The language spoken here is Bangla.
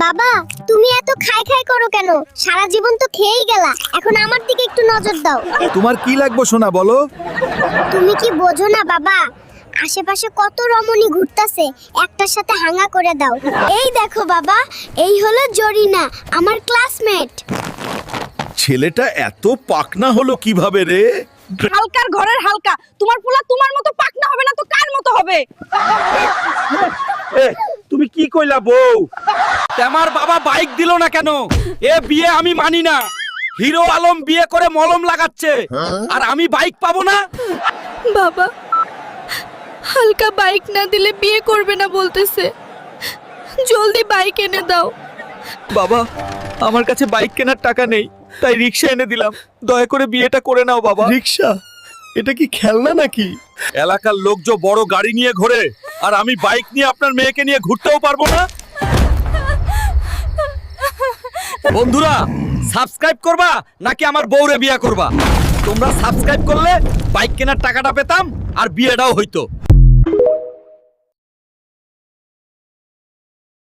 বাবা, তুমি এত খাই খাই করো কেন? সারা জীবন তো খেয়েই গেলা, এখন আমার দিকে একটু নজর দাও। তোমার কি লাগবে সোনা বলো? তুমি কি বোঝো না বাবা, আশেপাশে কত রমণী ঘুরতাছে, একটার সাথে হাঙ্গা করে দাও। এই দেখো বাবা, এই হলো জরিনা, আমার ক্লাসমেট। ছেলেটা এত পাকনা হলো কিভাবে রে? হালকার ঘরের হালকা, তোমার পোলা তোমার মতো পাকনা হবে না তো কার মতো হবে? তুমি কি কইলা বউ? আমার বাবা বাইক দিল না কেন? এ বিয়ে আমি মানি না। হিরো আলম বিয়ে করে মলম লাগাচ্ছে, আর আমি বাইক পাবো না? বাবা, হালকা বাইক না দিলে বিয়ে করবে না বলতেছে, জলদি বাইক এনে দাও। বাবা, আমার কাছে বাইক কেনার টাকা নেই, তাই রিক্সা এনে দিলাম। দয়া করে বিয়েটা করে নাও বাবা। রিক্সা? এটা কি খেলনা নাকি? এলাকার লোক যে বড় গাড়ি নিয়ে ঘোরে, আর আমি বাইক নিয়ে আপনার মেয়েকে নিয়ে ঘুরতেও পারবো না। বন্ধুরা, সাবস্ক্রাইব করবা নাকি আমার বউরে বিয়ে করবা? তোমরা সাবস্ক্রাইব করলে বাইক কেনার টাকাটা পেতাম আর বিয়েটাও হইতো।